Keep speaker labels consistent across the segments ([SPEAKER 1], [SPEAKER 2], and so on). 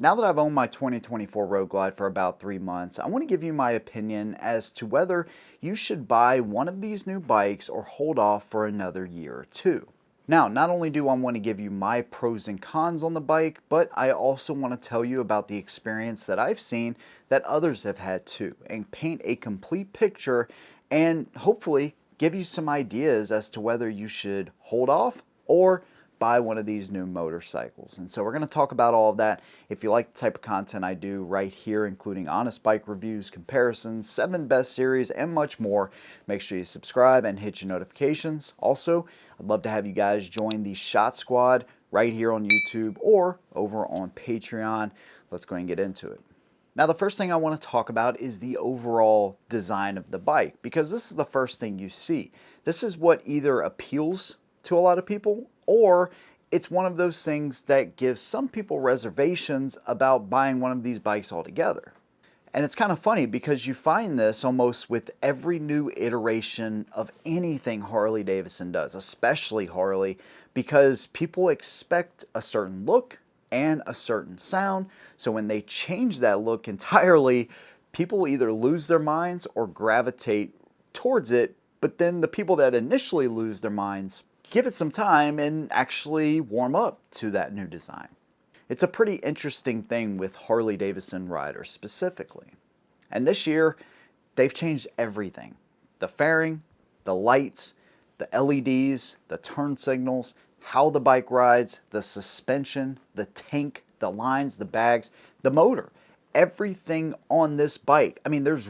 [SPEAKER 1] Now that I've owned my 2024 Road Glide for about 3 months, I want to give you my opinion as to whether you should buy one of these new bikes or hold off for another year or two. Now, not only do I want to give you my pros and cons on the bike, but I also want to tell you about the experience that I've seen that others have had too, and paint a complete picture and hopefully give you some ideas as to whether you should hold off or buy one of these new motorcycles. And so we're going to talk about all of that. If you like the type of content I do right here, including honest bike reviews, comparisons, 7 best series, and much more, make sure you subscribe and hit your notifications. Also, I'd love to have you guys join the Shot Squad right here on YouTube or over on Patreon. Let's go ahead and get into it. Now, the first thing I want to talk about is the overall design of the bike, because this is the first thing you see. This is what either appeals to a lot of people, or it's one of those things that gives some people reservations about buying one of these bikes altogether. And it's kind of funny because you find this almost with every new iteration of anything Harley Davidson does, especially Harley, because people expect a certain look and a certain sound. So when they change that look entirely, people either lose their minds or gravitate towards it. But then the people that initially lose their minds give it some time and actually warm up to that new design. It's a pretty interesting thing with Harley Davidson riders specifically. And this year, they've changed everything. The fairing, the lights, the LEDs, the turn signals, how the bike rides, the suspension, the tank, the lines, the bags, the motor. Everything on this bike. I mean, there's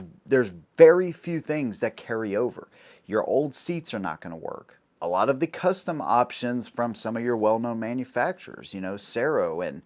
[SPEAKER 1] very few things that carry over. Your old seats are not going to work. A lot of the custom options from some of your well-known manufacturers, Sero and,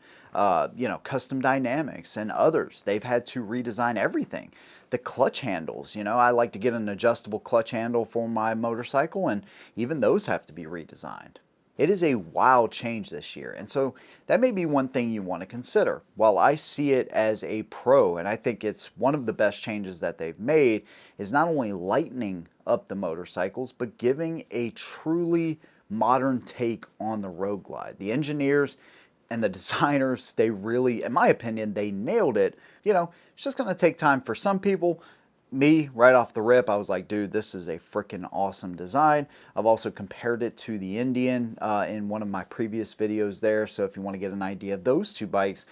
[SPEAKER 1] Custom Dynamics and others, they've had to redesign everything. The clutch handles, I like to get an adjustable clutch handle for my motorcycle, and even those have to be redesigned. It is a wild change this year, and so that may be one thing you want to consider. While I see it as a pro, and I think it's one of the best changes that they've made, is not only lightening up the motorcycles, but giving a truly modern take on the Road Glide. The engineers and the designers, they really, in my opinion, they nailed it. It's just going to take time for some people. Me, right off the rip, I was like, dude, this is a freaking awesome design. I've also compared it to the Indian in one of my previous videos there. So if you want to get an idea of those two bikes,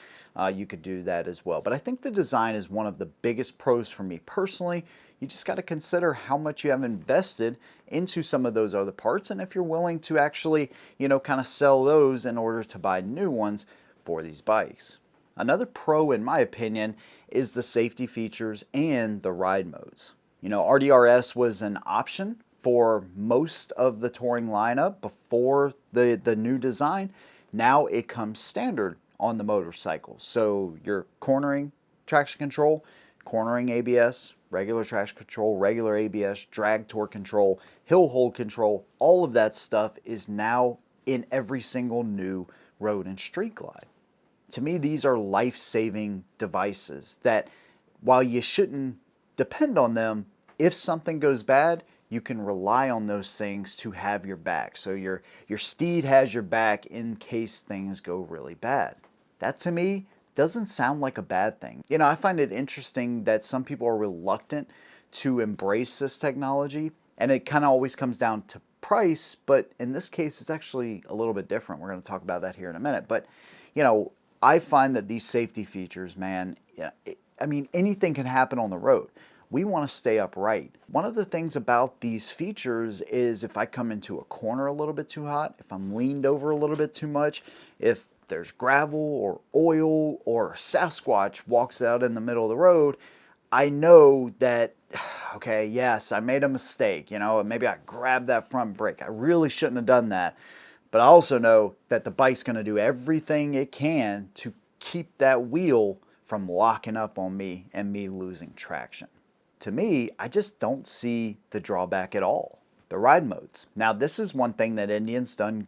[SPEAKER 1] you could do that as well. But I think the design is one of the biggest pros for me personally. You just got to consider how much you have invested into some of those other parts, and if you're willing to actually, kind of sell those in order to buy new ones for these bikes. Another pro, in my opinion, is the safety features and the ride modes. RDRS was an option for most of the touring lineup before the new design. Now it comes standard on the motorcycle. So your cornering traction control, cornering ABS, regular traction control, regular ABS, drag torque control, hill hold control, all of that stuff is now in every single new road and street glide. To me, these are life-saving devices that, while you shouldn't depend on them, if something goes bad, you can rely on those things to have your back. So your steed has your back in case things go really bad. That, to me, doesn't sound like a bad thing. I find it interesting that some people are reluctant to embrace this technology, and it kind of always comes down to price, but in this case, it's actually a little bit different. We're going to talk about that here in a minute. But, I find that these safety features, man, anything can happen on the road. We want to stay upright. One of the things about these features is if I come into a corner a little bit too hot, if I'm leaned over a little bit too much, if there's gravel or oil or Sasquatch walks out in the middle of the road, I know that, okay, yes, I made a mistake. Maybe I grabbed that front brake. I really shouldn't have done that. But I also know that the bike's going to do everything it can to keep that wheel from locking up on me and me losing traction. To me, I just don't see the drawback at all. The ride modes. Now, this is one thing that Indian's done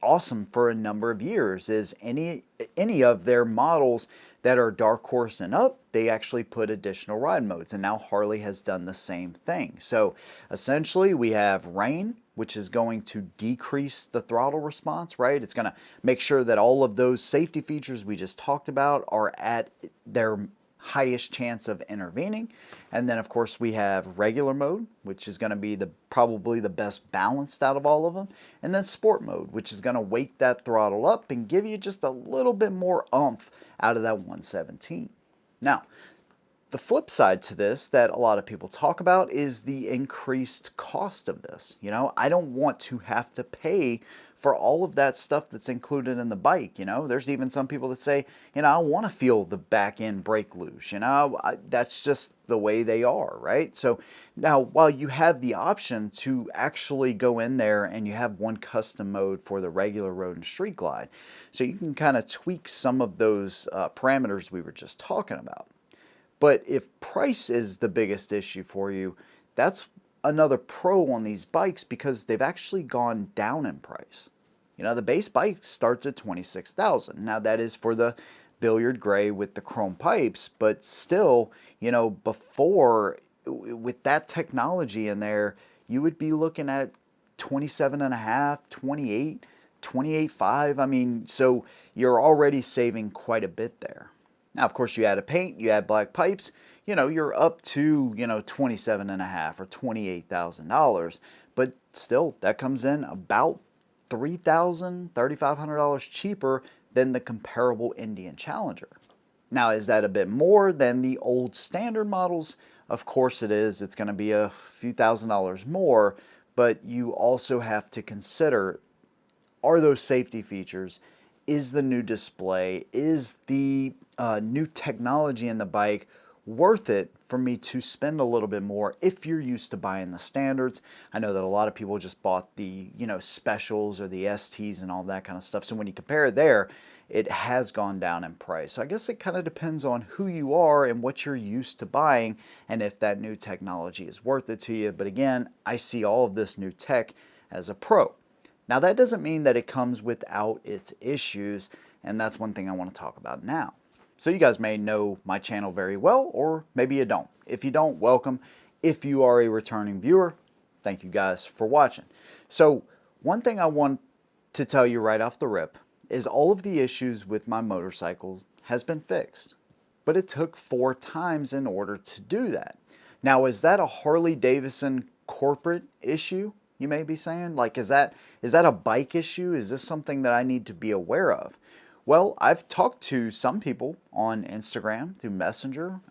[SPEAKER 1] awesome for a number of years, is any of their models that are Dark Horse and up, they actually put additional ride modes, and now Harley has done the same thing. So essentially we have rain, which is going to decrease the throttle response, right? It's going to make sure that all of those safety features we just talked about are at their highest chance of intervening. And then of course we have regular mode, which is going to be probably the best balanced out of all of them. And then sport mode, which is going to wake that throttle up and give you just a little bit more oomph out of that 117. Now, the flip side to this that a lot of people talk about is the increased cost of this. You know, I don't want to have to pay for all of that stuff that's included in the bike. You know, there's even some people that say, you know, I want to feel the back end brake loose. You know, that's just the way they are, right? So now, while you have the option to actually go in there and you have one custom mode for the regular road and street glide, so you can kind of tweak some of those parameters we were just talking about. But if price is the biggest issue for you, that's another pro on these bikes because they've actually gone down in price. You know, the base bike starts at $26,000. Now that is for the billiard gray with the chrome pipes, but still, you know, before with that technology in there, you would be looking at 27.5, 28, 28.5. I mean, so you're already saving quite a bit there. Now, of course, you add a paint, you add black pipes, you know, you're up to, you know, $27.5 or $28,000. But still, that comes in about $3,000, $3,500 cheaper than the comparable Indian Challenger. Now, is that a bit more than the old standard models? Of course it is. It's going to be a few $1,000s more, but you also have to consider, are those safety features? Is the new display, is the new technology in the bike worth it for me to spend a little bit more if you're used to buying the standards? I know that a lot of people just bought the, you know, specials or the STs and all that kind of stuff. So when you compare it there, it has gone down in price. So I guess it kind of depends on who you are and what you're used to buying and if that new technology is worth it to you. But again, I see all of this new tech as a pro. Now that doesn't mean that it comes without its issues, and that's one thing I want to talk about now. So you guys may know my channel very well, or maybe you don't. If you don't, welcome. If you are a returning viewer, thank you guys for watching. So one thing I want to tell you right off the rip is all of the issues with my motorcycle has been fixed, but it took 4 times in order to do that. Now, is that a Harley Davidson corporate issue? You may be saying, like, is that a bike issue? Is this something that I need to be aware of? Well, I've talked to some people on Instagram through Messenger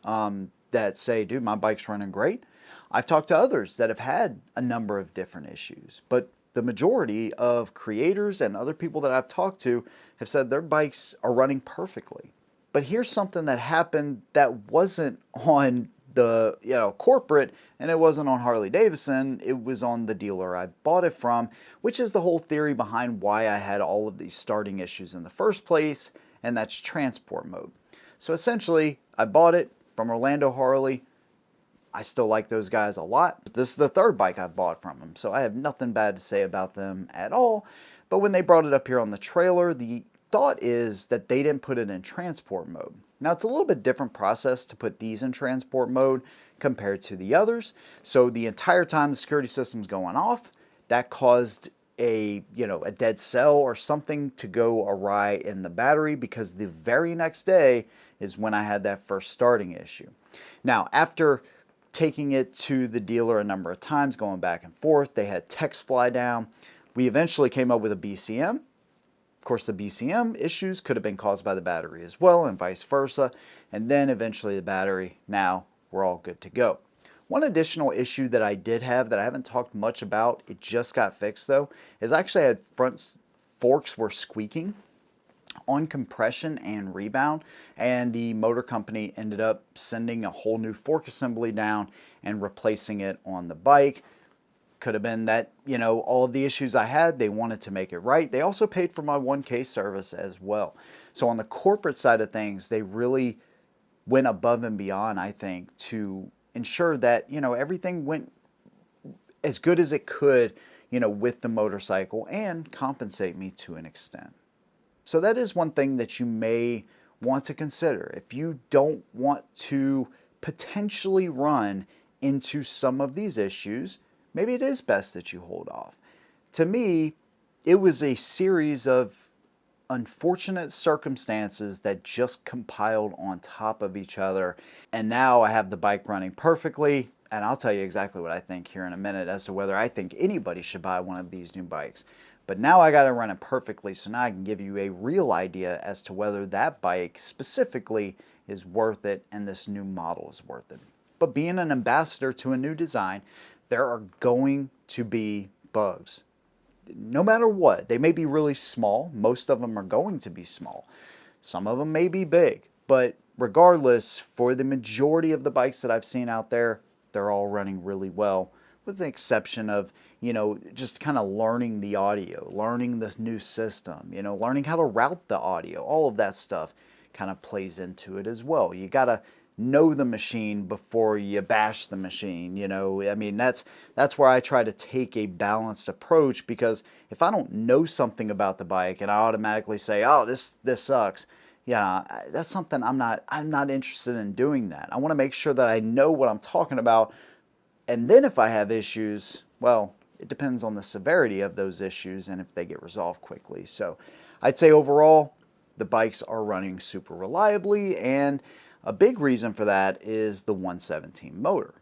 [SPEAKER 1] that say, dude, my bike's running great. I've talked to others that have had a number of different issues, but the majority of creators and other people that I've talked to have said their bikes are running perfectly. But here's something that happened that wasn't on the, you know, corporate, and it wasn't on Harley Davidson, it was on the dealer I bought it from, which is the whole theory behind why I had all of these starting issues in the first place, and that's transport mode. So essentially, I bought it from Orlando Harley. I still like those guys a lot, but this is the 3rd bike I've bought from them, so I have nothing bad to say about them at all. But when they brought it up here on the trailer, the thought is that they didn't put it in transport mode. Now, it's a little bit different process to put these in transport mode compared to the others. So the entire time the security system's going off, that caused a, you know, a dead cell or something to go awry in the battery, because the very next day is when I had that first starting issue. Now, after taking it to the dealer a number of times, going back and forth, they had texts fly down. We eventually came up with a BCM. Of course, the BCM issues could have been caused by the battery as well, and vice versa. And then eventually the battery. Now we're all good to go. One additional issue that I did have that I haven't talked much about, it just got fixed though, is actually I had front forks were squeaking on compression and rebound, and the motor company ended up sending a whole new fork assembly down and replacing it on the bike. Could have been that, you know, all of the issues I had, they wanted to make it right. They also paid for my 1K service as well. So on the corporate side of things, they really went above and beyond, I think, to ensure that, you know, everything went as good as it could, you know, with the motorcycle and compensate me to an extent. So that is one thing that you may want to consider. If you don't want to potentially run into some of these issues, maybe it is best that you hold off. to me, it was a series of unfortunate circumstances that just compiled on top of each other. And now I have the bike running perfectly. And I'll tell you exactly what I think here in a minute as to whether I think anybody should buy one of these new bikes. But now I got it running perfectly, so now I can give you a real idea as to whether that bike specifically is worth it and this new model is worth it. But being an ambassador to a new design, there are going to be bugs. No matter what, they may be really small. Most of them are going to be small. Some of them may be big. But regardless, for the majority of the bikes that I've seen out there, they're all running really well, with the exception of, just kind of learning the audio, learning this new system, learning how to route the audio. All of that stuff kind of plays into it as well. You got to know the machine before you bash the machine. I mean, that's where I try to take a balanced approach, because if I don't know something about the bike and I automatically say, oh, this sucks, yeah, that's something I'm not interested in doing. That I want to make sure that I know what I'm talking about, and then if I have issues, well, it depends on the severity of those issues and if they get resolved quickly. So I'd say overall, the bikes are running super reliably, and a big reason for that is the 117 motor.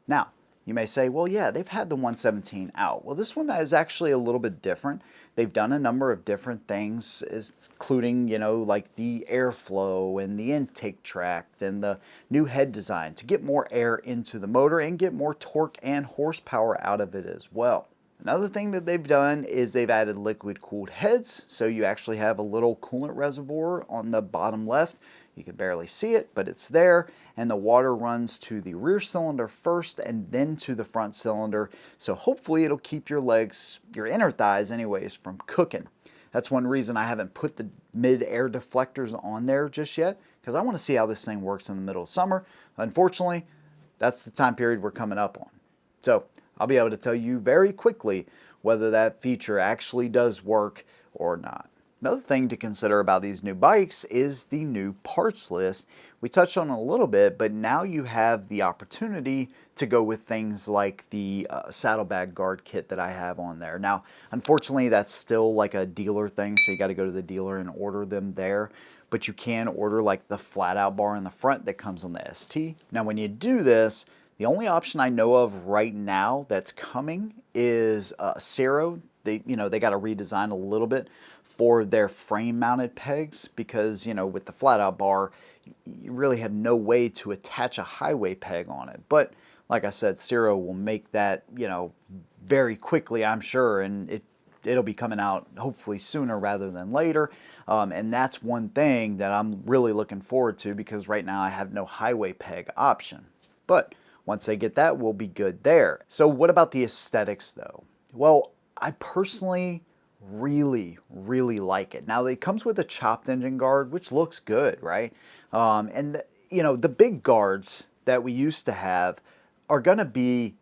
[SPEAKER 1] Now, you may say, well, yeah, they've had the 117 out. Well, this one is actually a little bit different. They've done a number of different things, including, like the airflow and the intake tract and the new head design to get more air into the motor and get more torque and horsepower out of it as well. Another thing that they've done is they've added liquid cooled heads, so you actually have a little coolant reservoir on the bottom left. You can barely see it, but it's there, and the water runs to the rear cylinder first and then to the front cylinder, so hopefully it'll keep your legs, your inner thighs anyways, from cooking. That's one reason I haven't put the mid-air deflectors on there just yet, because I want to see how this thing works in the middle of summer. Unfortunately, that's the time period we're coming up on. So I'll be able to tell you very quickly whether that feature actually does work or not. Another thing to consider about these new bikes is the new parts list. We touched on it a little bit, but now you have the opportunity to go with things like the saddlebag guard kit that I have on there. Now, unfortunately, that's still like a dealer thing, so you got to go to the dealer and order them there. But you can order like the flat out bar in the front that comes on the ST. Now, when you do this, the only option I know of right now that's coming is Cero. They got to redesign a little bit for their frame mounted pegs, because with the flat out bar you really have no way to attach a highway peg on it. But like I said, Cero will make that very quickly, I'm sure, and it'll be coming out hopefully sooner rather than later. And that's one thing that I'm really looking forward to, because right now I have no highway peg option. But once they get that, we'll be good there. So what about the aesthetics though? Well, I personally really like it. Now it comes with a chopped engine guard, which looks good, right? And the big guards that we used to have are gonna be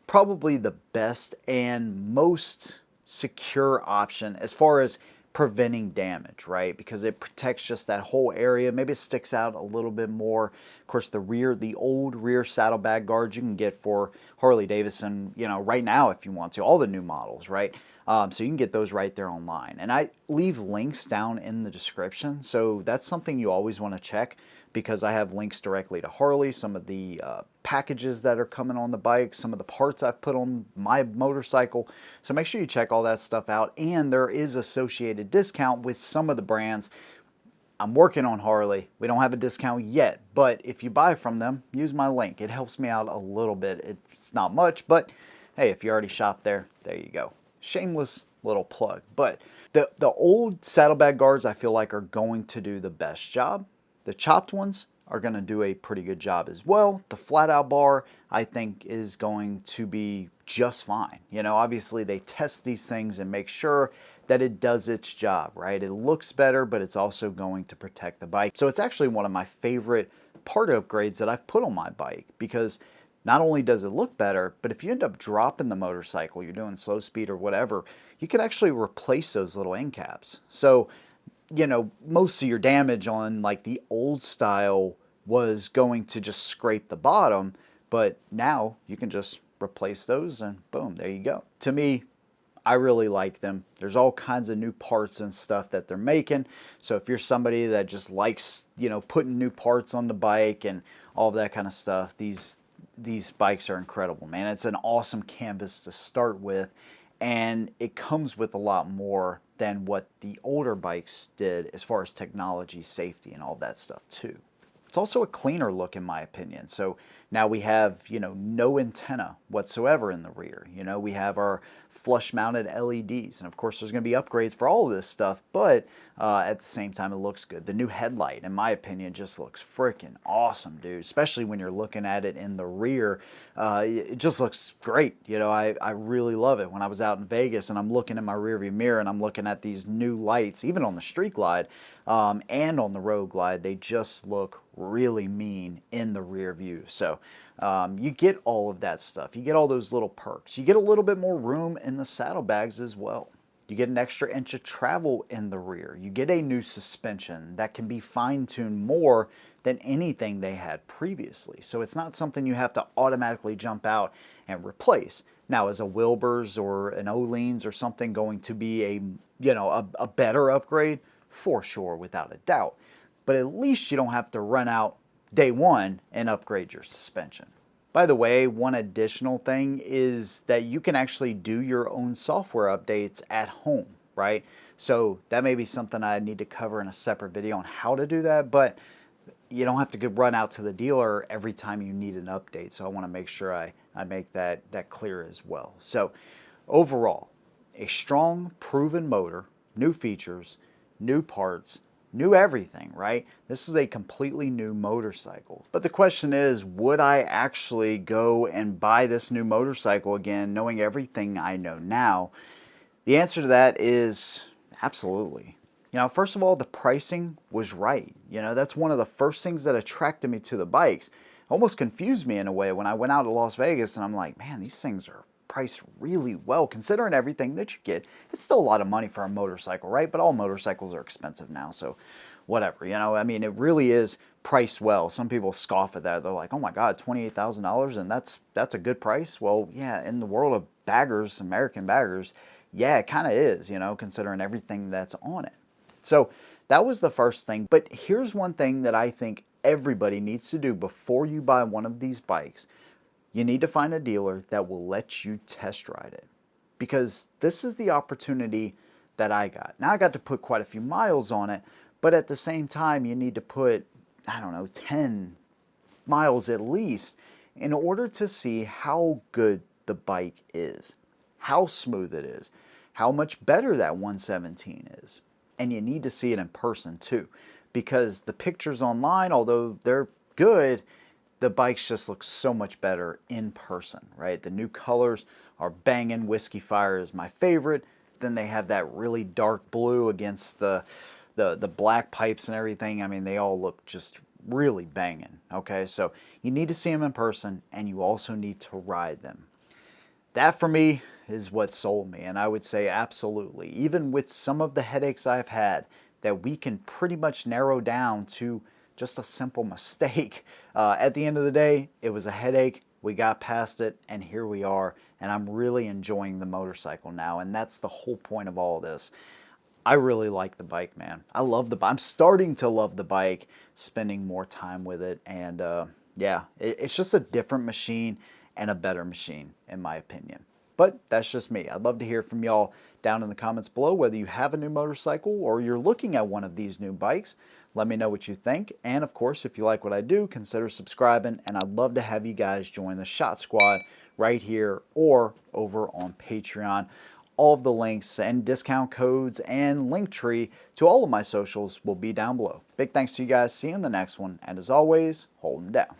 [SPEAKER 1] probably the best and most secure option as far as preventing damage, right? Because it protects just that whole area. Maybe it sticks out a little bit more. Of course, the old rear saddlebag guards you can get for Harley Davidson, right now if you want to, all the new models, right? So you can get those right there online. And I leave links down in the description, so that's something you always want to check, because I have links directly to Harley, some of the packages that are coming on the bike, some of the parts I've put on my motorcycle. So make sure you check all that stuff out. And there is associated discount with some of the brands. I'm working on Harley. We don't have a discount yet, but if you buy from them, use my link. It helps me out a little bit. It's not much, but hey, if you already shop there, there you go. Shameless little plug. But the old saddlebag guards I feel like are going to do the best job. The chopped ones are going to do a pretty good job as well. The flat out bar I think is going to be just fine. Obviously they test these things and make sure that it does its job, right? It looks better, but it's also going to protect the bike. So it's actually one of my favorite part upgrades that I've put on my bike, because not only does it look better, but if you end up dropping the motorcycle, you're doing slow speed or whatever, you can actually replace those little end caps. So most of your damage on like the old style was going to just scrape the bottom, but now you can just replace those and boom, there you go. To me, I really like them. There's all kinds of new parts and stuff that they're making. So if you're somebody that just likes, you know, putting new parts on the bike and all of that kind of stuff, these bikes are incredible, man. It's an awesome canvas to start with, and it comes with a lot more than what the older bikes did as far as technology, safety, and all that stuff too. It's also a cleaner look in my opinion. So now we have, you know, no antenna whatsoever in the rear. You know, we have our flush mounted LEDs, and of course there's going to be upgrades for all of this stuff, but at the same time it looks good. The new headlight in my opinion just looks freaking awesome, dude, especially when you're looking at it in the rear. It just looks great. You know, I really love it. When I was out in Vegas and I'm looking in my rearview mirror and I'm looking at these new lights, even on the Street Glide and on the Road Glide, they just look really mean in the rear view. So you get all of that stuff. You get all those little perks. You get a little bit more room in the saddlebags as well. You get an extra inch of travel in the rear. You get a new suspension that can be fine-tuned more than anything they had previously. So it's not something you have to automatically jump out and replace. Now, is a Wilbur's or an O'Lean's or something going to be a, you know, a better upgrade? For sure, without a doubt. But at least you don't have to run out day one and upgrade your suspension. By the way, one additional thing is that you can actually do your own software updates at home, right? So that may be something I need to cover in a separate video on how to do that, but you don't have to run out to the dealer every time you need an update. So I want to make sure I make that clear as well. So overall, a strong, proven motor, new features, new parts, new everything, right? This is a completely new motorcycle. But the question is, would I actually go and buy this new motorcycle again, knowing everything I know now? The answer to that is absolutely. You know, first of all, the pricing was right. You know, that's one of the first things that attracted me to the bikes. It almost confused me in a way when I went out to Las Vegas and I'm like, man, these things are priced really well considering everything that you get. It's still a lot of money for a motorcycle, right? But all motorcycles are expensive now, so whatever, you know. I mean, it really is priced well. Some people scoff at that. They're like, oh my God, $28,000 and that's a good price? Well, yeah, in the world of baggers, American baggers, yeah, it kind of is, you know, considering everything that's on it. So that was the first thing. But here's one thing that I think everybody needs to do before you buy one of these bikes. You need to find a dealer that will let you test ride it, because this is the opportunity that I got. Now I got to put quite a few miles on it, but at the same time you need to put, I don't know, 10 miles at least in order to see how good the bike is, how smooth it is, how much better that 117 is. And you need to see it in person too, because the pictures online, although they're good, the bikes just look so much better in person, right? The new colors are banging. Whiskey Fire is my favorite. Then they have that really dark blue against the black pipes and everything. I mean, they all look just really banging, okay? So you need to see them in person, and you also need to ride them. That for me is what sold me, and I would say absolutely. Even with some of the headaches I've had, that we can pretty much narrow down to just a simple mistake. At the end of the day, it was a headache. We got past it, and here we are. And I'm really enjoying the motorcycle now, and that's the whole point of all this. I really like the bike, man. I love the bike. I'm starting to love the bike, spending more time with it, and yeah, it's just a different machine and a better machine, in my opinion. But that's just me. I'd love to hear from y'all down in the comments below, whether you have a new motorcycle or you're looking at one of these new bikes. Let me know what you think. And of course, if you like what I do, consider subscribing. And I'd love to have you guys join the Shot Squad right here or over on Patreon. All of the links and discount codes and Linktree to all of my socials will be down below. Big thanks to you guys. See you in the next one. And as always, hold them down.